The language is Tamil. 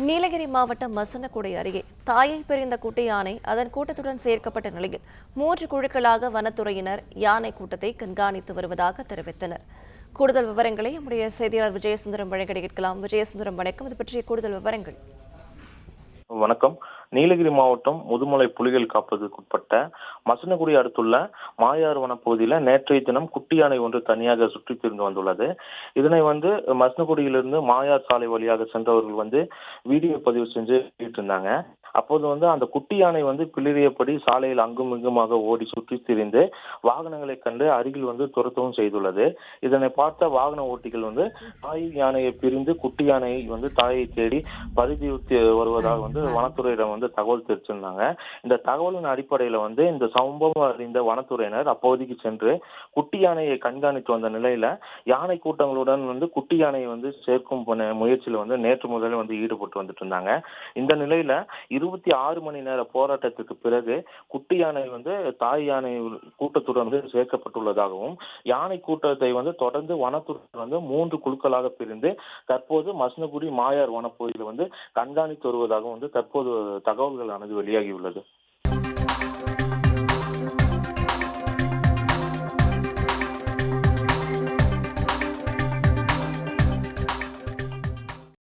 நீலகிரி மாவட்டம் மசனக்குடி அருகே தாயை பிரிந்த குட்டி யானை அதன் கூட்டத்துடன் சேர்க்கப்பட்ட நிலையில் 3 குழுக்களாக வனத்துறையினர் யானை கூட்டத்தை கண்காணித்து வருவதாக தெரிவித்தனர். கூடுதல் விவரங்களை நம்முடைய செய்தியாளர் விஜயசுந்தரம் வழங்க கேட்கலாம். விஜயசுந்தரம், வணக்கம். இது பற்றிய கூடுதல் விவரங்கள். வணக்கம். நீலகிரி மாவட்டம் முதுமலை புலிகள் காப்பகத்துக்குட்பட்ட மசனகுடி அடுத்துள்ள மாயாறு வனப்பகுதியில நேற்றைய தினம் குட்டி யானை ஒன்று தனியாக சுற்றித் திரிந்து வந்துள்ளது. இதனை மசனகுடியிலிருந்து மாயார் சாலை வழியாக சென்றவர்கள் வீடியோ பதிவு செஞ்சு இருந்தாங்க. அப்போது அந்த குட்டி யானை பிளிரியபடி சாலையில் அங்கும் இங்குமாக ஓடி சுற்றி திரிந்து வாகனங்களை கண்டு அருகில் துரத்தவும் செய்துள்ளது. இதனை பார்த்த வாகன ஓட்டிகள் தாய் யானையை பிரிந்து குட்டி யானை தாயை தேடி பரிதி வருவதாக வனத்துறையிடம் தகவல் தெரிவிச்சிருந்தாங்க. இந்த தகவலின் அடிப்படையில இந்த சம்பவம் அறிந்த வனத்துறையினர் அப்பகுதிக்கு சென்று குட்டி யானையை கண்காணித்து வந்த நிலையில யானை கூட்டங்களுடன் குட்டி யானையை சேர்க்கும் முயற்சியில நேற்று முதலே ஈடுபட்டு வந்துட்டு இருந்தாங்க. இந்த நிலையில 26 மணி நேர போராட்டத்துக்கு பிறகு குட்டி யானை தாய் யானை கூட்டத்துடன் சேர்க்கப்பட்டுள்ளதாகவும் யானை கூட்டத்தை தொடர்ந்து வனத்துறை 3 குழுக்களாக பிரிந்து தற்போது மசனகுடி மாயார் வனப்பகுதியில் கண்காணித்து வருவதாகவும் தற்போது தகவல்களானது வெளியாகியுள்ளது.